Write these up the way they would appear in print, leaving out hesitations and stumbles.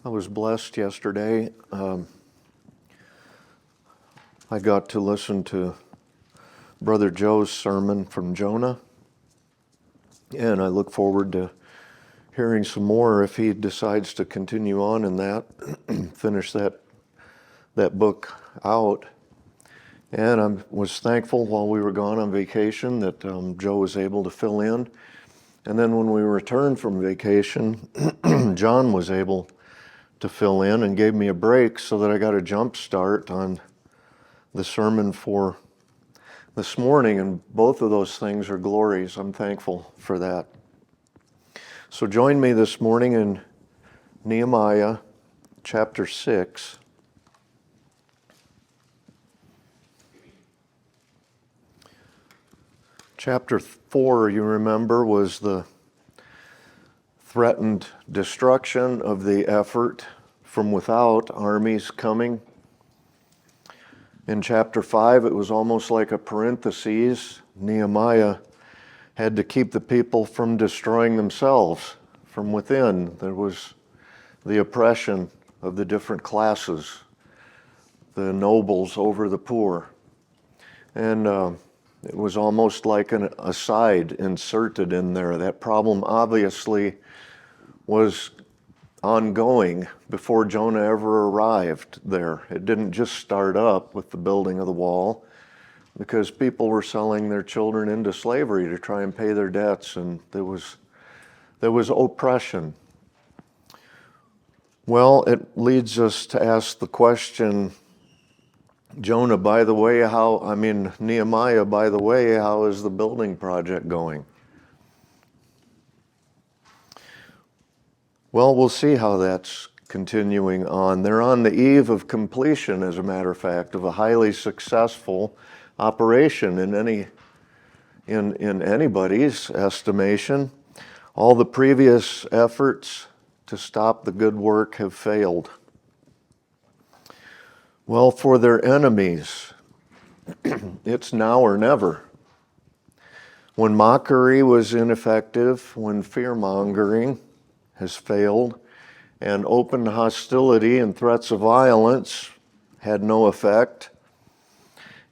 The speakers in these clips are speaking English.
I was blessed yesterday. I got to listen to Brother Joe's sermon from Jonah, and I look forward to hearing some more if he decides to continue on in that, finish that book out. And I was thankful while we were gone on vacation that Joe was able to fill in. And then when we returned from vacation, John was able to fill in and gave me a break so that I got a jump start on the sermon for this morning, and both of those things are glories. I'm thankful for that. So join me this morning in Nehemiah chapter 6. Chapter 4, you remember, was the threatened destruction of the effort from without, armies coming. In chapter 5, it was almost like a parenthesis. Nehemiah had to keep the people from destroying themselves from within. There was the oppression of the different classes, the nobles over the poor. And it was almost like an aside inserted in there. That problem obviously was ongoing before Jonah ever arrived there. It didn't just start up with the building of the wall, because people were selling their children into slavery to try and pay their debts, and there was oppression. Well, it leads us to ask the question, Nehemiah, by the way, how is the building project going? Well, we'll see how that's continuing on. They're on the eve of completion, as a matter of fact, of a highly successful operation in anybody's estimation. All the previous efforts to stop the good work have failed. Well, for their enemies, it's now or never. When mockery was ineffective, when fear-mongering has failed, and open hostility and threats of violence had no effect,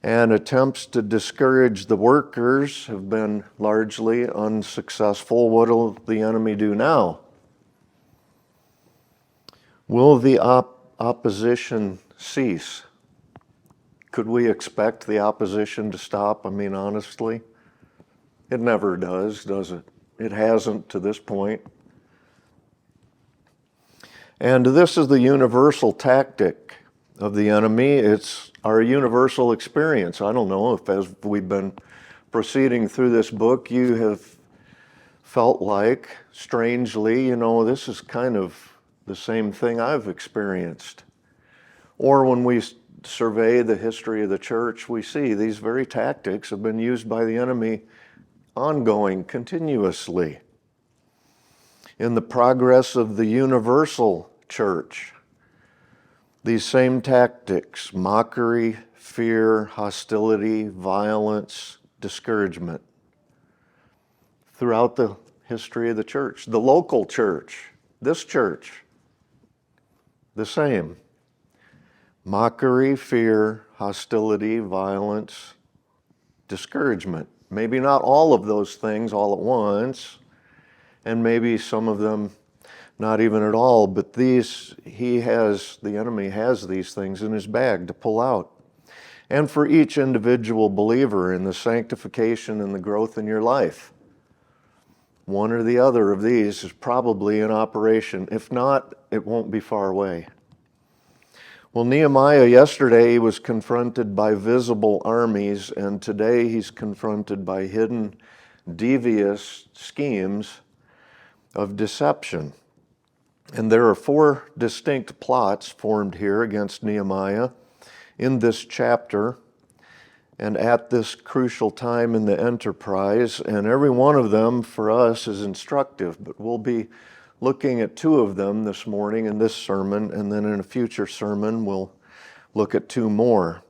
and attempts to discourage the workers have been largely unsuccessful, what will the enemy do now? Will the opposition cease? Could we expect the opposition to stop? Honestly, it never does it? It hasn't to this point. And this is the universal tactic of the enemy. It's our universal experience. I don't know if, as we've been proceeding through this book, you have felt like, strangely, this is kind of the same thing I've experienced. Or when we survey the history of the church, we see these very tactics have been used by the enemy ongoing, continuously. In the progress of the universal church, these same tactics, mockery, fear, hostility, violence, discouragement, throughout the history of the church. The local church, this church, the same. Mockery, fear, hostility, violence, discouragement. Maybe not all of those things all at once, and maybe some of them not even at all, but the enemy has these things in his bag to pull out. And for each individual believer in the sanctification and the growth in your life, one or the other of these is probably in operation. If not, it won't be far away. Well, Nehemiah yesterday was confronted by visible armies, and today he's confronted by hidden, devious schemes of deception. And there are 4 distinct plots formed here against Nehemiah in this chapter and at this crucial time in the enterprise, and every one of them for us is instructive, but we'll be looking at 2 of them this morning in this sermon, and then in a future sermon we'll look at 2 more.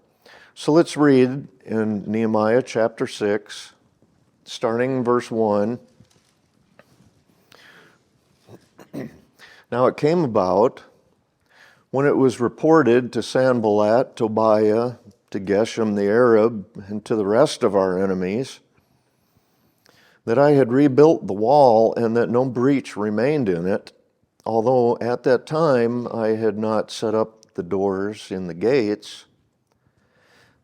So let's read in Nehemiah chapter 6, starting in verse 1. Now it came about When it was reported to Sanballat, Tobiah, to Geshem the Arab, and to the rest of our enemies, that I had rebuilt the wall and that no breach remained in it, although at that time I had not set up the doors in the gates,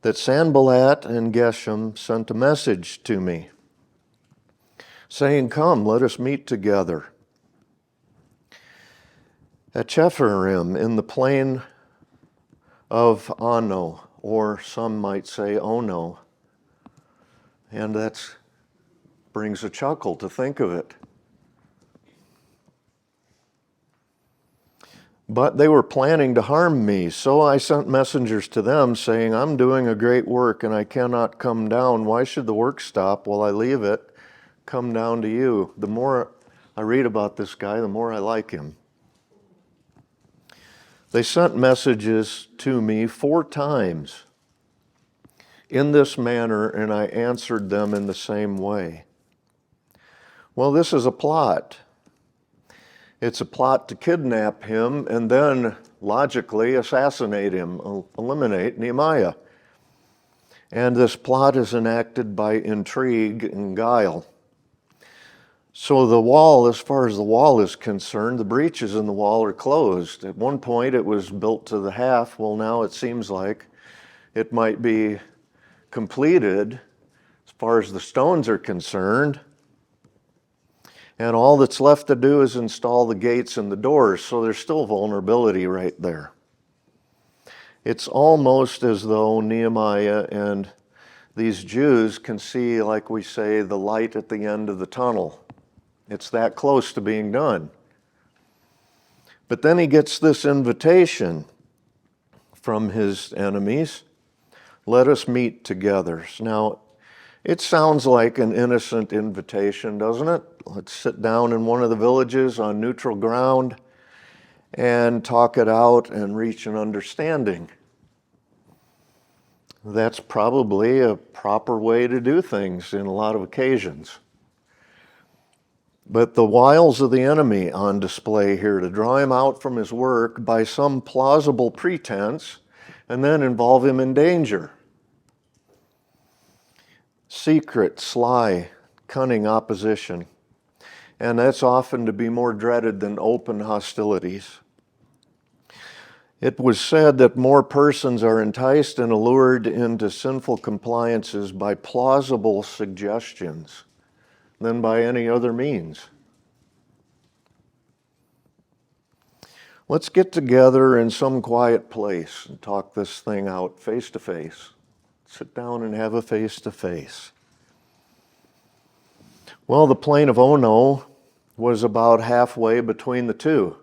that Sanballat and Geshem sent a message to me, saying, "Come, let us meet together at Chephirim in the plain of Ono," or some might say Ono. And that brings a chuckle to think of it. But they were planning to harm me, so I sent messengers to them saying, "I'm doing a great work and I cannot come down. Why should the work stop while I leave it? Come down to you." The more I read about this guy, the more I like him. They sent messages to me 4 times in this manner, and I answered them in the same way. Well, this is a plot. It's a plot to kidnap him and then, logically, assassinate him, eliminate Nehemiah. And this plot is enacted by intrigue and guile. So the wall, as far as the wall is concerned, the breaches in the wall are closed. At one point it was built to the half. Well, now it seems like it might be completed as far as the stones are concerned. And all that's left to do is install the gates and the doors, so there's still vulnerability right there. It's almost as though Nehemiah and these Jews can see, like we say, the light at the end of the tunnel. It's that close to being done. But then he gets this invitation from his enemies, "Let us meet together." Now, it sounds like an innocent invitation, doesn't it? Let's sit down in one of the villages on neutral ground and talk it out and reach an understanding. That's probably a proper way to do things in a lot of occasions. But the wiles of the enemy on display here to draw him out from his work by some plausible pretense and then involve him in danger. Secret, sly, cunning opposition. And that's often to be more dreaded than open hostilities. It was said that more persons are enticed and allured into sinful compliances by plausible suggestions than by any other means. Let's get together in some quiet place and talk this thing out face to face. Sit down and have a face to face. Well, the plain of Ono was about halfway between the two.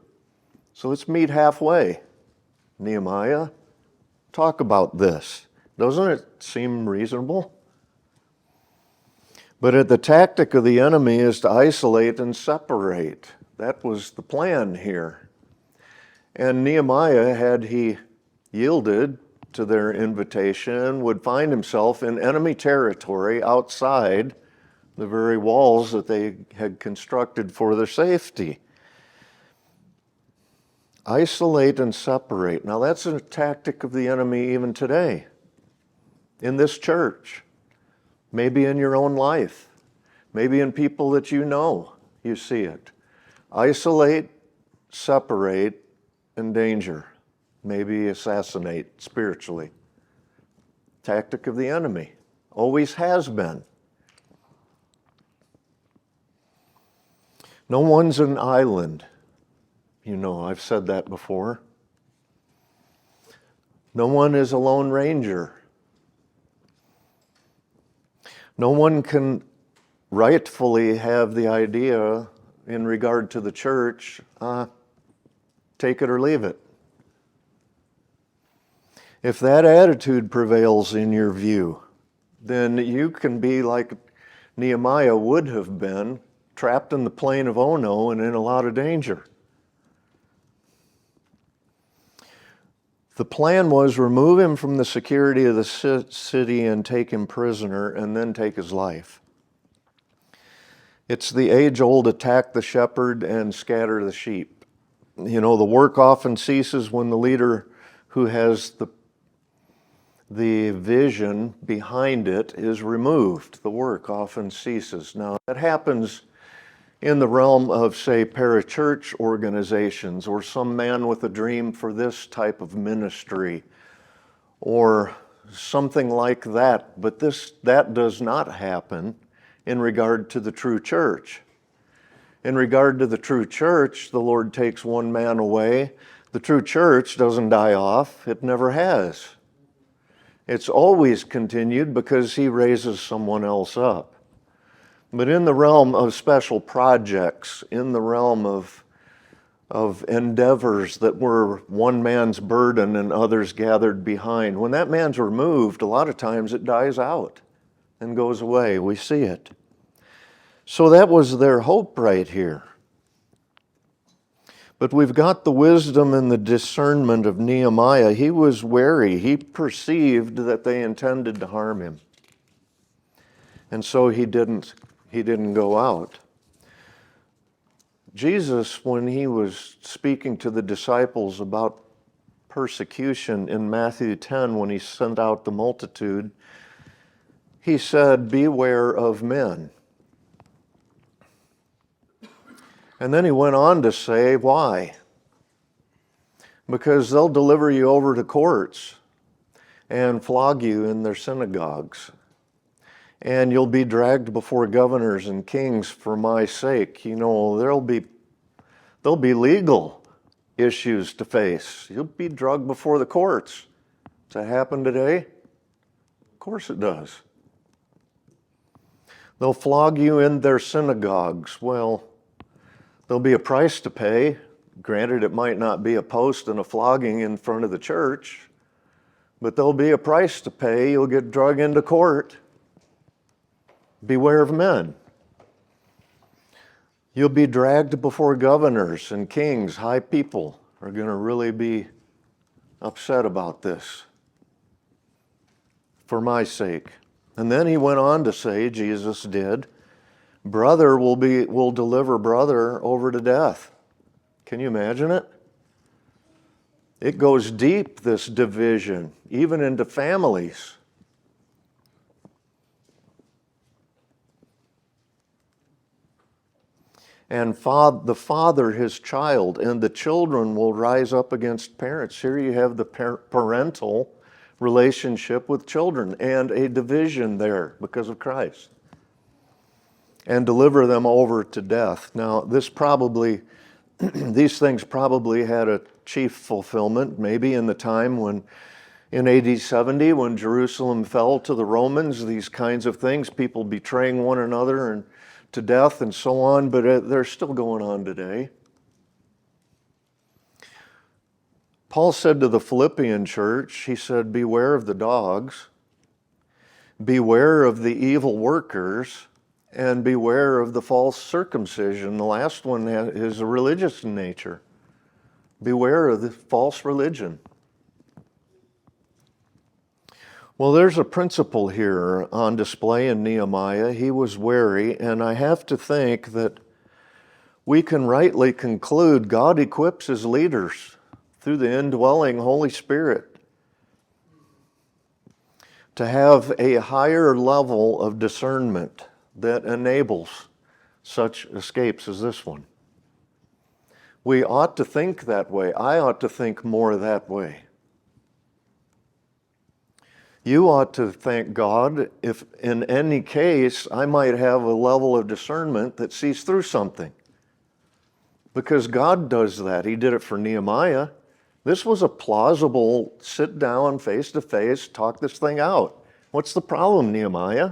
So let's meet halfway. Nehemiah, talk about this. Doesn't it seem reasonable? But the tactic of the enemy is to isolate and separate. That was the plan here. And Nehemiah, had he yielded to their invitation, would find himself in enemy territory outside the very walls that they had constructed for their safety. Isolate and separate. Now that's a tactic of the enemy even today. In this church. Maybe in your own life. Maybe in people that you know, you see it. Isolate, separate, endanger. Maybe assassinate spiritually. Tactic of the enemy. Always has been. No one's an island. You know, I've said that before. No one is a lone ranger. No one can rightfully have the idea in regard to the church, take it or leave it. If that attitude prevails in your view, then you can be like Nehemiah would have been, trapped in the plain of Ono and in a lot of danger. The plan was remove him from the security of the city and take him prisoner and then take his life. It's the age-old attack the shepherd and scatter the sheep The work often ceases when the leader who has the vision behind it is removed. The work often ceases. Now, that happens in the realm of, say, parachurch organizations, or some man with a dream for this type of ministry, or something like that. But that does not happen in regard to the true church. In regard to the true church, the Lord takes one man away. The true church doesn't die off. It never has. It's always continued because He raises someone else up. But in the realm of special projects, in the realm of endeavors that were one man's burden and others gathered behind, when that man's removed, a lot of times it dies out and goes away. We see it. So that was their hope right here. But we've got the wisdom and the discernment of Nehemiah. He was wary. He perceived that they intended to harm him. And so he didn't go out. Jesus, when He was speaking to the disciples about persecution in Matthew 10, when He sent out the multitude, He said, "Beware of men." And then He went on to say, why? Because they'll deliver you over to courts and flog you in their synagogues. And you'll be dragged before governors and kings for my sake. There'll be legal issues to face. You'll be dragged before the courts. Does that happen today? Of course it does. They'll flog you in their synagogues. Well, there'll be a price to pay. Granted, it might not be a post and a flogging in front of the church, but there'll be a price to pay. You'll get dragged into court. Beware of men. You'll be dragged before governors and kings. High people are going to really be upset about this for my sake. And then He went on to say, Jesus did, brother will deliver brother over to death. Can you imagine it? It goes deep, this division, even into families. And the father his child, and the children will rise up against parents. Here you have the parental relationship with children, and a division there because of Christ. And deliver them over to death. Now, these things probably had a chief fulfillment, maybe in the time when, in AD 70, when Jerusalem fell to the Romans, these kinds of things, people betraying one another and to death and so on, but they're still going on today. Paul said to the Philippian church, he said, beware of the dogs, beware of the evil workers, and beware of the false circumcision. The last one is religious in nature. Beware of the false religion. Well, there's a principle here on display in Nehemiah. He was wary, and I have to think that we can rightly conclude God equips His leaders through the indwelling Holy Spirit to have a higher level of discernment that enables such escapes as this one. We ought to think that way. I ought to think more that way. You ought to thank God if in any case I might have a level of discernment that sees through something. Because God does that. He did it for Nehemiah. This was a plausible sit down, face to face, talk this thing out. What's the problem, Nehemiah?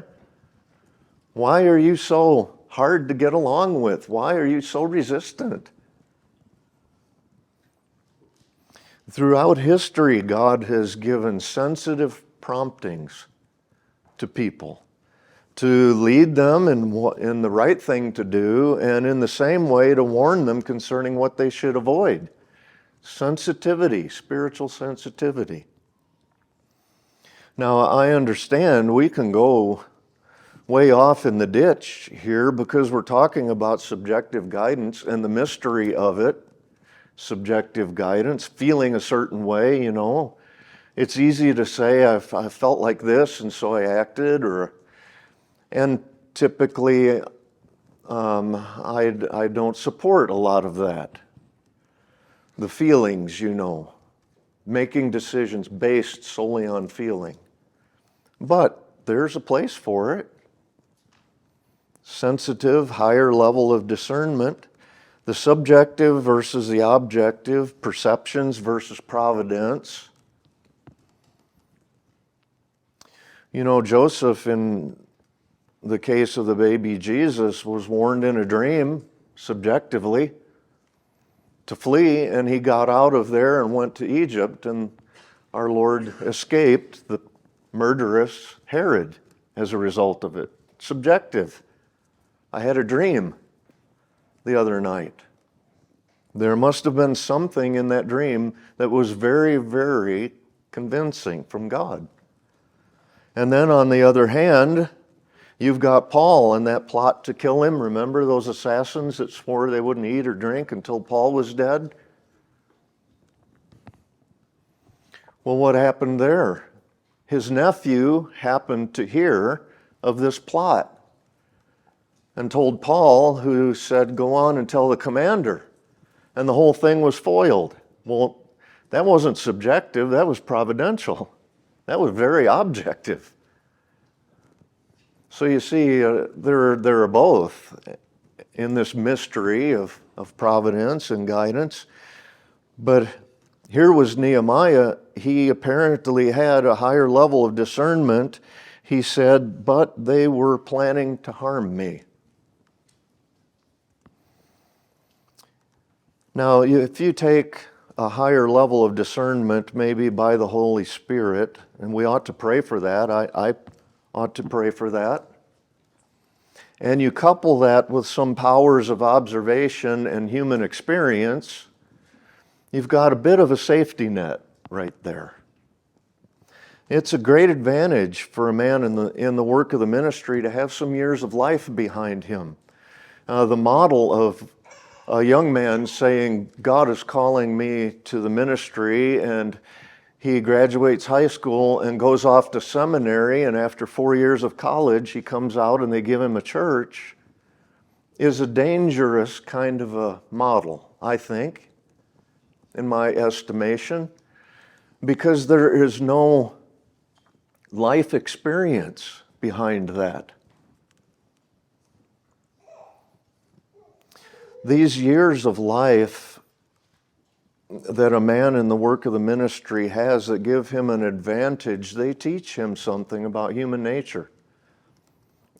Why are you so hard to get along with? Why are you so resistant? Throughout history, God has given sensitive promptings to people to lead them in the right thing to do, and in the same way to warn them concerning what they should avoid. Sensitivity, spiritual sensitivity. Now, I understand we can go way off in the ditch here because we're talking about subjective guidance and the mystery of it subjective guidance, feeling a certain way, you know. It's easy to say, I felt like this, and so I acted, and typically I don't support a lot of that. The feelings, you know, making decisions based solely on feeling. But there's a place for it. Sensitive, higher level of discernment, the subjective versus the objective, perceptions versus providence. You know, Joseph, in the case of the baby Jesus, was warned in a dream, subjectively, to flee, and he got out of there and went to Egypt, and our Lord escaped the murderous Herod as a result of it. Subjective. I had a dream the other night. There must have been something in that dream that was very, very convincing from God. And then on the other hand, you've got Paul and that plot to kill him. Remember those assassins that swore they wouldn't eat or drink until Paul was dead? Well, what happened there? His nephew happened to hear of this plot and told Paul, who said, go on and tell the commander. And the whole thing was foiled. Well, that wasn't subjective, that was providential. That was very objective. So you see, there are both in this mystery of providence and guidance. But here was Nehemiah. He apparently had a higher level of discernment. He said, but they were planning to harm me. Now, if you take a higher level of discernment, maybe by the Holy Spirit, and we ought to pray for that, I ought to pray for that, and you couple that with some powers of observation and human experience, you've got a bit of a safety net right there. It's a great advantage for a man in the work of the ministry to have some years of life behind him. The model of a young man saying, God is calling me to the ministry, and he graduates high school and goes off to seminary, and after 4 years of college, he comes out and they give him a church, is a dangerous kind of a model, I think, in my estimation, because there is no life experience behind that. These years of life that a man in the work of the ministry has that give him an advantage, they teach him something about human nature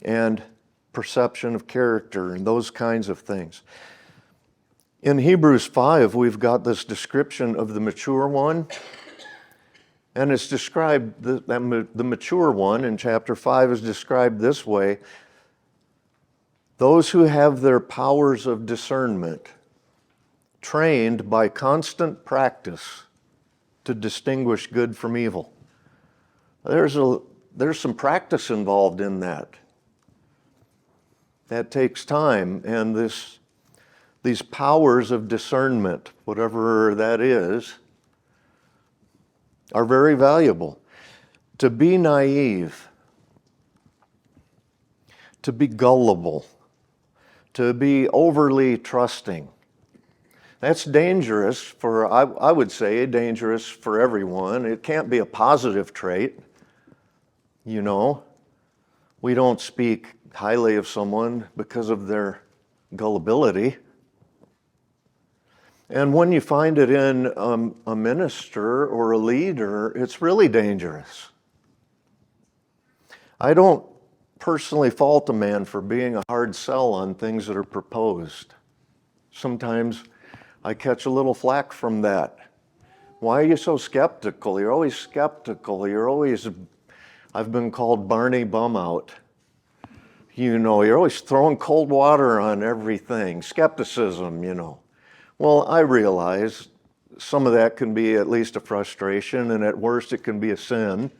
and perception of character and those kinds of things. In Hebrews 5, we've got this description of the mature one, and it's described, the mature one in chapter 5 is described this way: those who have their powers of discernment trained by constant practice to distinguish good from evil. There's some practice involved in that. That takes time, and these powers of discernment, whatever that is, are very valuable. To be naive, to be gullible, to be overly trusting, that's dangerous for, I would say, dangerous for everyone. It can't be a positive trait. You know, we don't speak highly of someone because of their gullibility. And when you find it in a minister or a leader, it's really dangerous. I don't personally fault a man for being a hard sell on things that are proposed. Sometimes I catch a little flack from that. Why are you so skeptical? You're always skeptical. I've been called Barney Bumout. You know, you're always throwing cold water on everything. Skepticism, you know. Well, I realize some of that can be at least a frustration, and at worst it can be a sin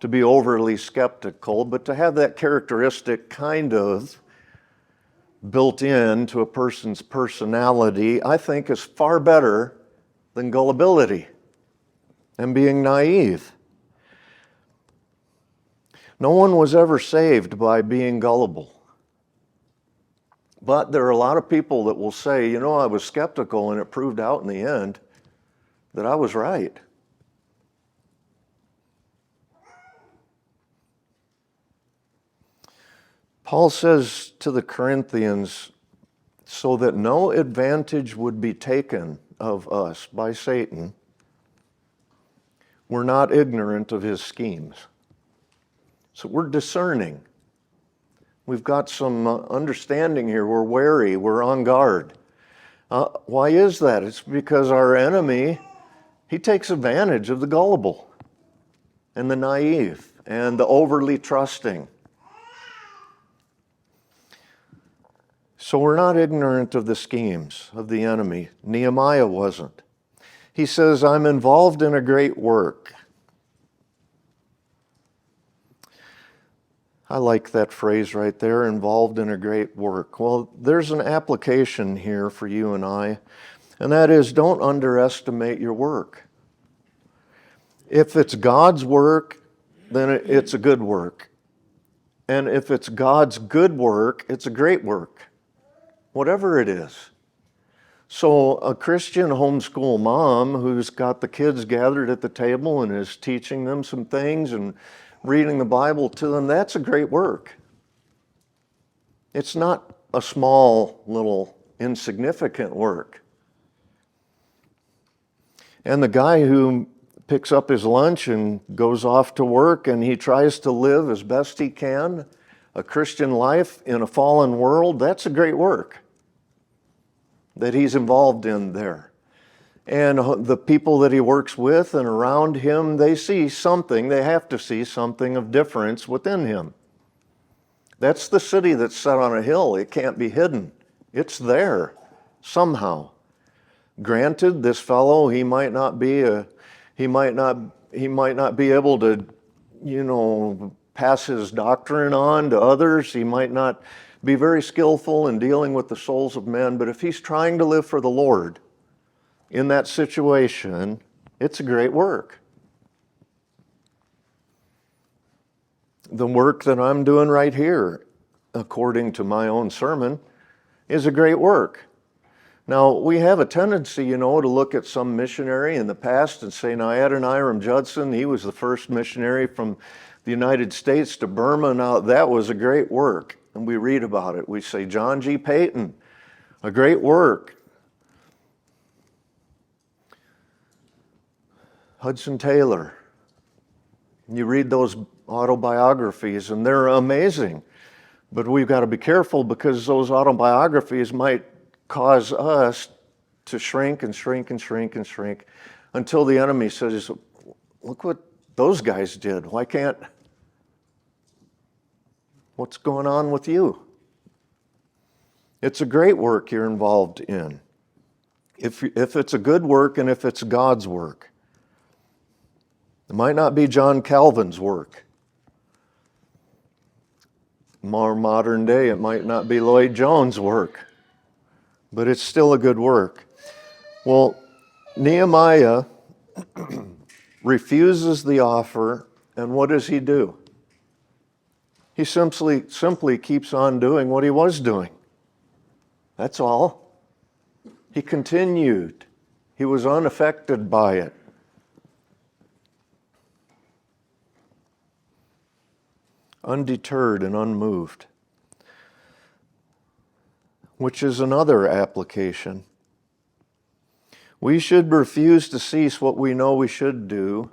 to be overly skeptical, but to have that characteristic kind of built into a person's personality, I think is far better than gullibility and being naive. No one was ever saved by being gullible. But there are a lot of people that will say, you know, I was skeptical and it proved out in the end that I was right. Paul says to the Corinthians, so that no advantage would be taken of us by Satan, we're not ignorant of his schemes. So we're discerning. We've got some understanding here. We're wary. We're on guard. Why is that? It's because our enemy, he takes advantage of the gullible and the naive and the overly trusting. So we're not ignorant of the schemes of the enemy. Nehemiah wasn't. He says, I'm involved in a great work. I like that phrase right there, involved in a great work. Well, there's an application here for you and I, and that is don't underestimate your work. If it's God's work, then it's a good work. And if it's God's good work, it's a great work, whatever it is. So a Christian homeschool mom who's got the kids gathered at the table and is teaching them some things and reading the Bible to them, that's a great work. It's not a small, little, insignificant work. And the guy who picks up his lunch and goes off to work and he tries to live as best he can a Christian life in a fallen world, that's a great work that he's involved in there. And the people that he works with and around him, they see something, they have to see something of difference within him. That's the city that's set on a hill. It can't be hidden. It's there somehow. Granted, this fellow, he might not be able to, pass his doctrine on to others. He might not be very skillful in dealing with the souls of men, but if he's trying to live for the Lord, in that situation, it's a great work. The work that I'm doing right here, according to my own sermon, is a great work. Now, we have a tendency, to look at some missionary in the past and say, now, Adoniram Judson, he was the first missionary from the United States to Burma. Now, that was a great work. And we read about it. We say, John G. Payton, a great work. Hudson Taylor. You read those autobiographies and they're amazing. But we've got to be careful because those autobiographies might cause us to shrink and shrink and shrink and shrink until the enemy says, look what those guys did. Why can't... What's going on with you? It's a great work you're involved in. If it's a good work and if it's God's work. It might not be John Calvin's work. More modern day, it might not be Lloyd Jones' work. But it's still a good work. Well, Nehemiah refuses the offer, and what does he do? He simply keeps on doing what he was doing. That's all. He continued. He was unaffected by it. Undeterred and unmoved. Which is another application. We should refuse to cease what we know we should do,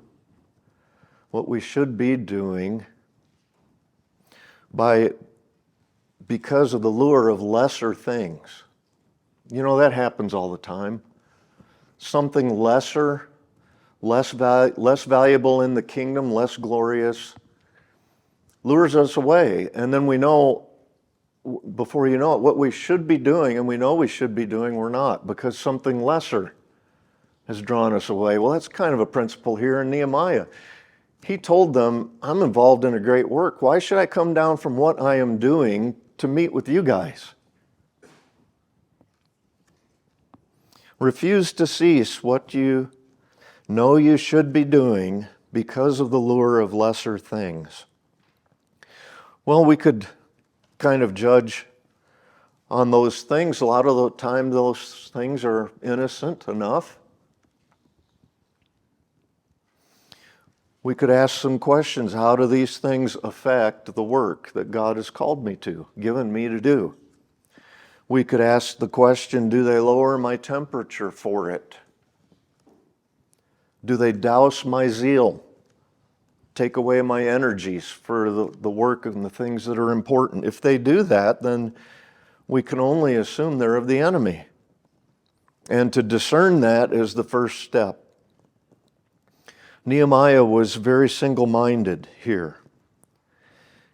what we should be doing, because of the lure of lesser things. That happens all the time. Something lesser, less valuable in the kingdom, less glorious, lures us away. And then we know, before you know it, what we should be doing, and we know we should be doing, we're not, because something lesser has drawn us away. Well, that's kind of a principle here in Nehemiah. He told them, I'm involved in a great work. Why should I come down from what I am doing to meet with you guys? Refuse to cease what you know you should be doing because of the lure of lesser things. Well, we could kind of judge on those things. A lot of the time those things are innocent enough. We could ask some questions. How do these things affect the work that God has called me to, given me to do? We could ask the question, do they lower my temperature for it? Do they douse my zeal? Take away my energies for the work and the things that are important? If they do that, then we can only assume they're of the enemy. And to discern that is the first step. Nehemiah was very single-minded here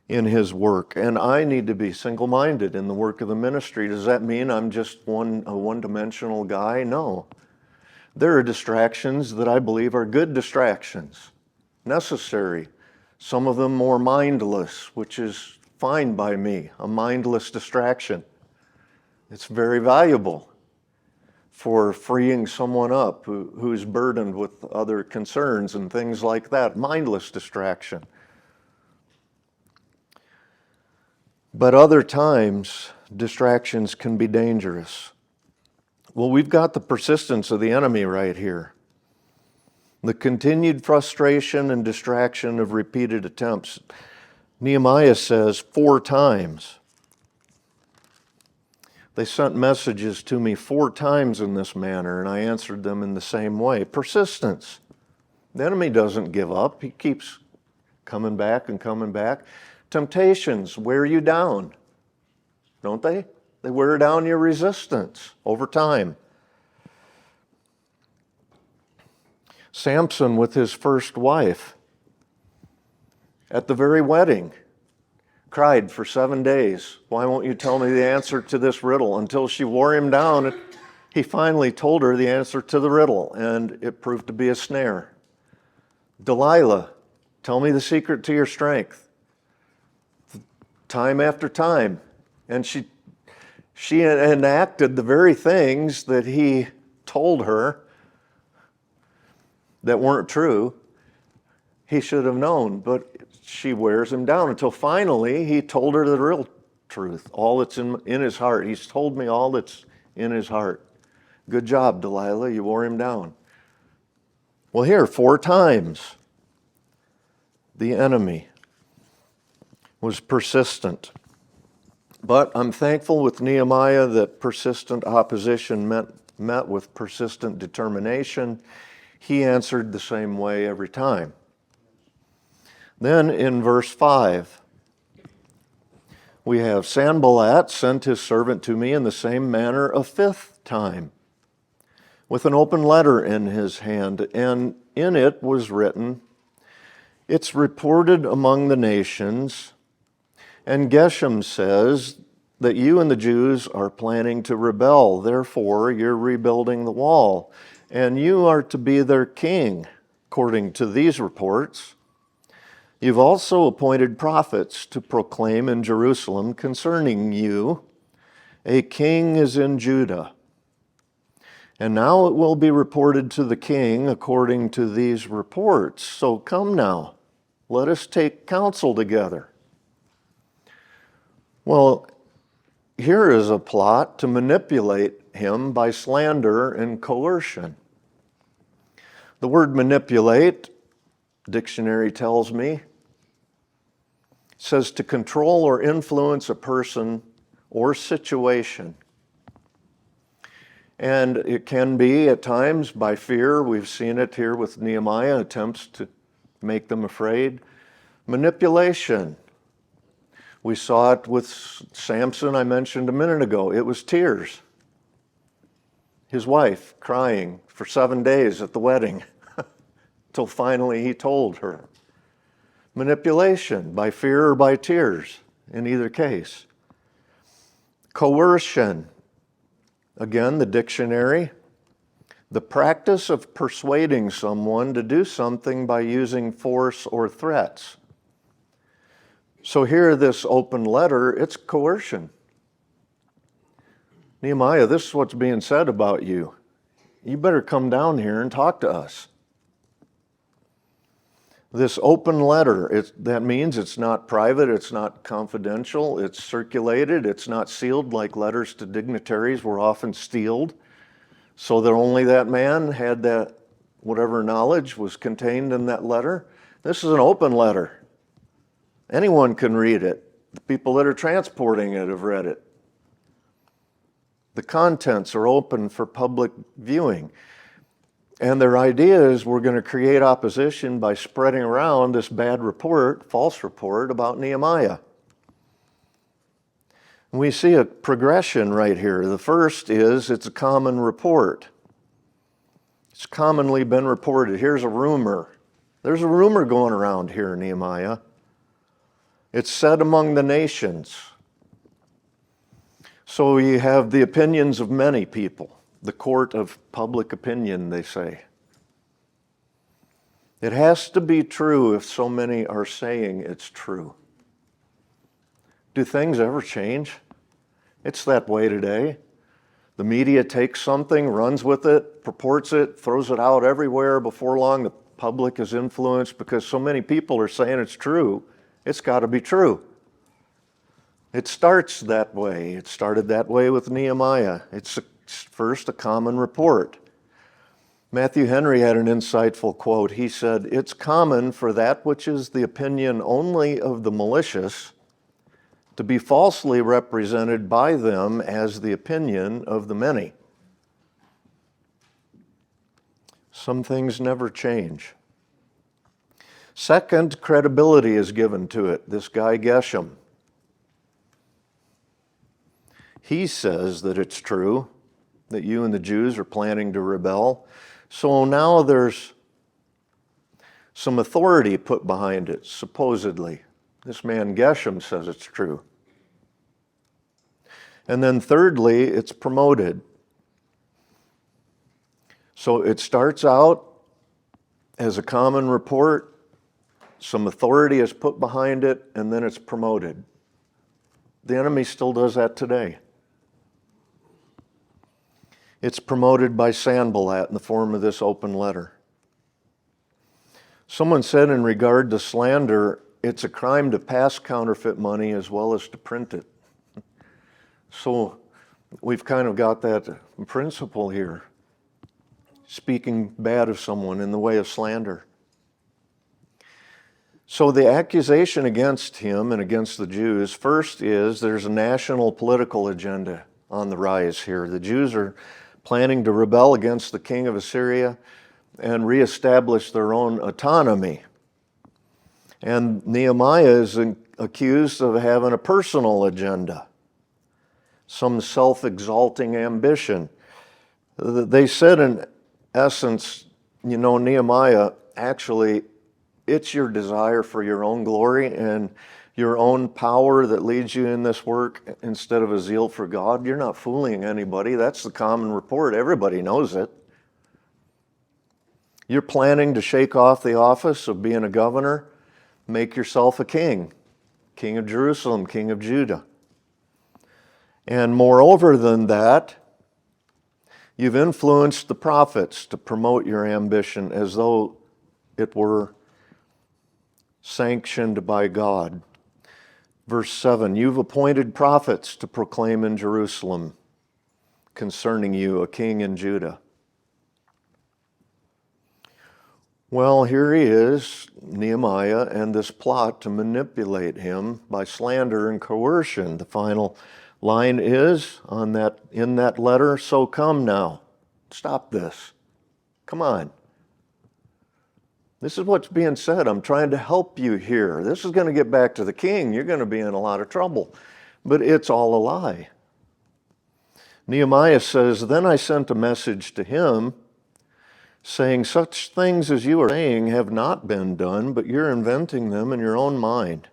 in his work, and I need to be single-minded in the work of the ministry. Does that mean I'm just a one-dimensional guy? No. There are distractions that I believe are good distractions, necessary. Some of them more mindless, which is fine by me, a mindless distraction. It's very valuable for freeing someone up who's burdened with other concerns and things like that. Mindless distraction. But other times, distractions can be dangerous. Well, we've got the persistence of the enemy right here. The continued frustration and distraction of repeated attempts. Nehemiah says 4 times. They sent messages to me 4 times in this manner, and I answered them in the same way. Persistence. The enemy doesn't give up. He keeps coming back and coming back. Temptations wear you down, don't they? They wear down your resistance over time. Samson with his first wife, at the very wedding, cried for 7 days. Why won't you tell me the answer to this riddle? Until she wore him down, he finally told her the answer to the riddle, and it proved to be a snare. Delilah, tell me the secret to your strength. Time after time. And she enacted the very things that he told her that weren't true. He should have known, but she wears him down until finally he told her the real truth, all that's in his heart. He's told me all that's in his heart. Good job, Delilah, you wore him down. Well, here, 4 times, the enemy was persistent. But I'm thankful with Nehemiah that persistent opposition met with persistent determination. He answered the same way every time. Then in verse 5, we have Sanballat sent his servant to me in the same manner a 5th time, with an open letter in his hand, and in it was written, "It's reported among the nations, and Geshem says that you and the Jews are planning to rebel. Therefore, you're rebuilding the wall, and you are to be their king, according to these reports. You've also appointed prophets to proclaim in Jerusalem concerning you, a king is in Judah. And now it will be reported to the king according to these reports. So come now, let us take counsel together." Well, here is a plot to manipulate him by slander and coercion. The word manipulate, dictionary tells me, says to control or influence a person or situation. And it can be at times by fear. We've seen it here with Nehemiah, attempts to make them afraid. Manipulation. We saw it with Samson, I mentioned a minute ago. It was tears. His wife crying for 7 days at the wedding till finally he told her. Manipulation by fear or by tears in either case. Coercion. Again, the dictionary. The practice of persuading someone to do something by using force or threats. So here, this open letter, it's coercion. Nehemiah, this is what's being said about you. you better come down here and talk to us. This open letter, that means it's not private, it's not confidential, it's circulated, it's not sealed like letters to dignitaries were often sealed, so that only that man had that, whatever knowledge was contained in that letter. This is an open letter. Anyone can read it. The people that are transporting it have read it. The contents are open for public viewing. And their idea is we're going to create opposition by spreading around this bad report, false report about Nehemiah. And we see a progression right here. The first is it's a common report. It's commonly been reported. Here's a rumor. There's a rumor going around here, Nehemiah. It's said among the nations. So you have the opinions of many people. The court of public opinion, they say. It has to be true if so many are saying it's true. Do things ever change? It's that way today. The media takes something, runs with it, purports it, throws it out everywhere. Before long, the public is influenced because so many people are saying it's true. It's got to be true. It starts that way. It started that way with Nehemiah. It's first a common report. Matthew Henry had an insightful quote. He said, "It's common for that which is the opinion only of the malicious to be falsely represented by them as the opinion of the many." Some things never change. Second, credibility is given to it. This guy Geshem, he says that it's true, that you and the Jews are planning to rebel. So now there's some authority put behind it, supposedly. This man Geshem says it's true. And then thirdly, it's promoted. So it starts out as a common report, some authority is put behind it, and then it's promoted. The enemy still does that today. It's promoted by Sanballat in the form of this open letter. Someone said in regard to slander, it's a crime to pass counterfeit money as well as to print it. So we've kind of got that principle here, speaking bad of someone in the way of slander. So the accusation against him and against the Jews, first is there's a national political agenda on the rise here. The Jews are planning to rebel against the king of Assyria and reestablish their own autonomy. And Nehemiah is accused of having a personal agenda, some self-exalting ambition. They said in essence, Nehemiah, actually, it's your desire for your own glory and your own power that leads you in this work instead of a zeal for God. You're not fooling anybody. That's the common report. Everybody knows it. You're planning to shake off the office of being a governor, make yourself a king, king of Jerusalem, king of Judah. And moreover than that, you've influenced the prophets to promote your ambition as though it were sanctioned by God. Verse 7, you've appointed prophets to proclaim in Jerusalem concerning you, a king in Judah. Well, here he is, Nehemiah, and this plot to manipulate him by slander and coercion. The final line is in that letter, so come now. Stop this. Come on. This is what's being said. I'm trying to help you here. This is going to get back to the king. You're going to be in a lot of trouble. But it's all a lie. Nehemiah says, then I sent a message to him saying, such things as you are saying have not been done, but you're inventing them in your own mind.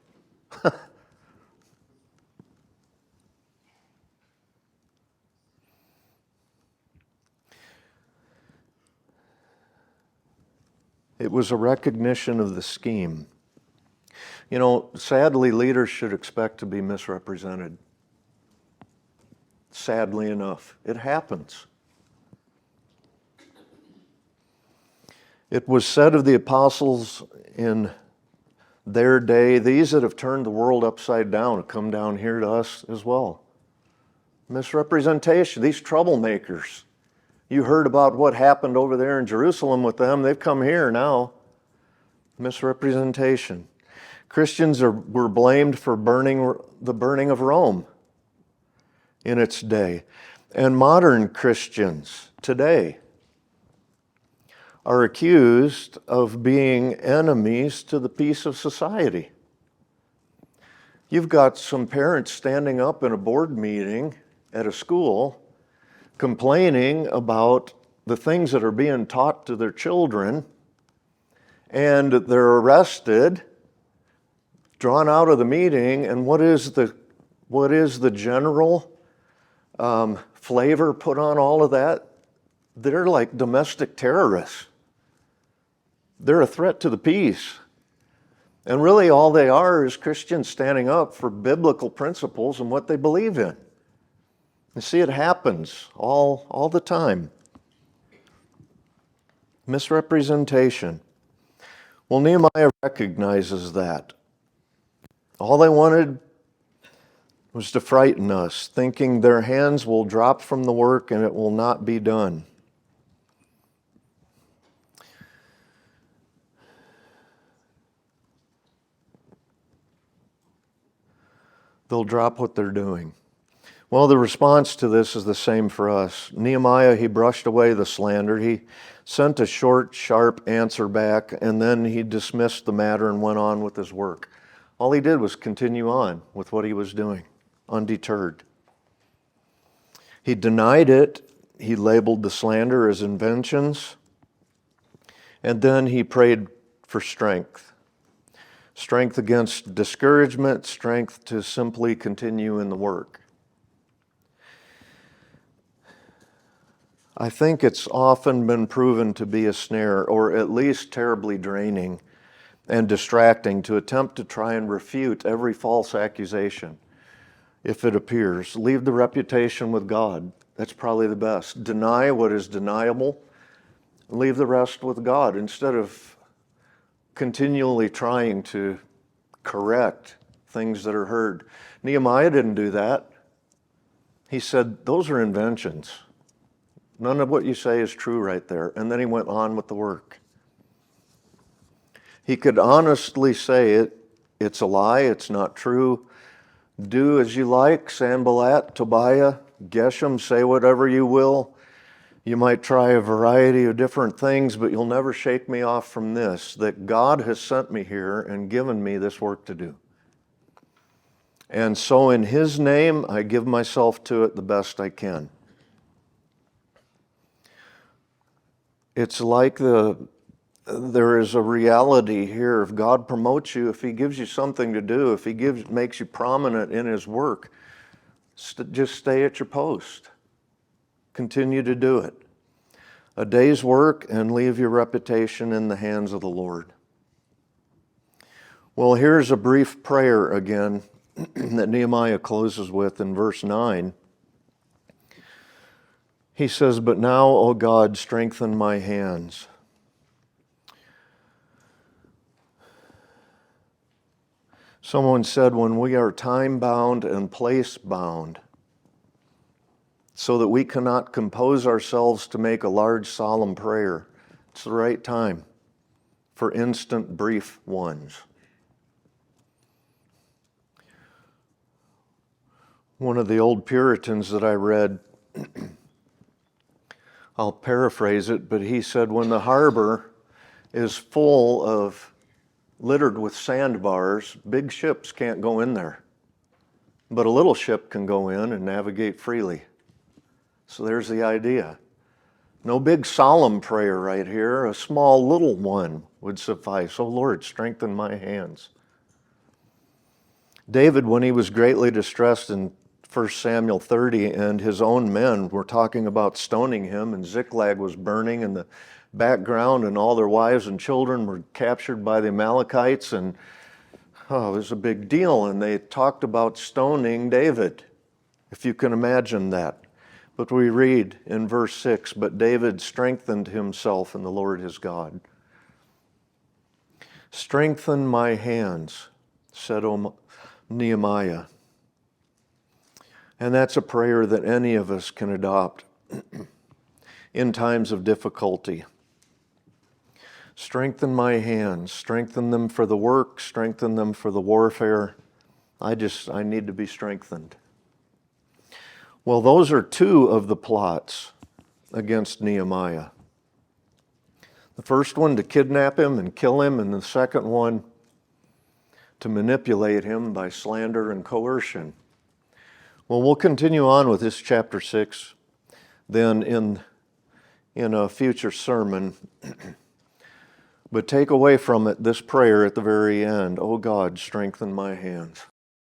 It was a recognition of the scheme. Sadly, leaders should expect to be misrepresented. Sadly enough, it happens. It was said of the apostles in their day, these that have turned the world upside down have come down here to us as well. Misrepresentation, these troublemakers. You heard about what happened over there in Jerusalem with them. They've come here now. Misrepresentation. Christians were blamed for the burning of Rome in its day. And modern Christians today are accused of being enemies to the peace of society. You've got some parents standing up in a board meeting at a school complaining about the things that are being taught to their children, and they're arrested, drawn out of the meeting, and what is the general flavor put on all of that? They're like domestic terrorists. They're a threat to the peace. And really all they are is Christians standing up for biblical principles and what they believe in. You see, it happens all the time. Misrepresentation. Well, Nehemiah recognizes that. All they wanted was to frighten us, thinking their hands will drop from the work and it will not be done. They'll drop what they're doing. Well, the response to this is the same for us. Nehemiah, he brushed away the slander. He sent a short, sharp answer back, and then he dismissed the matter and went on with his work. All he did was continue on with what he was doing, undeterred. He denied it. He labeled the slander as inventions. And then he prayed for strength. Strength against discouragement, strength to simply continue in the work. I think it's often been proven to be a snare, or at least terribly draining and distracting, to attempt to try and refute every false accusation if it appears. Leave the reputation with God. That's probably the best. Deny what is deniable. Leave the rest with God instead of continually trying to correct things that are heard. Nehemiah didn't do that. He said, those are inventions. None of what you say is true right there. And then he went on with the work. He could honestly say it's a lie, it's not true. Do as you like, Sanballat, Tobiah, Geshem, say whatever you will. You might try a variety of different things, but you'll never shake me off from this, that God has sent me here and given me this work to do. And so in His name, I give myself to it the best I can. It's like there is a reality here. If God promotes you, if He gives you something to do, if He makes you prominent in His work, just stay at your post. Continue to do it. A day's work and leave your reputation in the hands of the Lord. Well, here's a brief prayer again that Nehemiah closes with in verse 9. He says, "But now, O God, strengthen my hands." Someone said, when we are time-bound and place-bound, so that we cannot compose ourselves to make a large solemn prayer, it's the right time for instant brief ones. One of the old Puritans that I read, I'll paraphrase it, but he said, when the harbor is full of, littered with sandbars, big ships can't go in there. But a little ship can go in and navigate freely. So there's the idea. No big solemn prayer right here. A small little one would suffice. Oh Lord, strengthen my hands. David, when he was greatly distressed in 1 Samuel 30, and his own men were talking about stoning him, and Ziklag was burning in the background, and all their wives and children were captured by the Amalekites, and it was a big deal, and they talked about stoning David, if you can imagine that. But we read in verse 6, but David strengthened himself in the Lord his God. Strengthen my hands, said Nehemiah. And that's a prayer that any of us can adopt in times of difficulty. Strengthen my hands, strengthen them for the work, strengthen them for the warfare. I need to be strengthened. Well, those are two of the plots against Nehemiah. The first one to kidnap him and kill him, and the second one to manipulate him by slander and coercion. Well, we'll continue on with this chapter 6 then in a future sermon. But take away from it this prayer at the very end, "Oh God, strengthen my hands."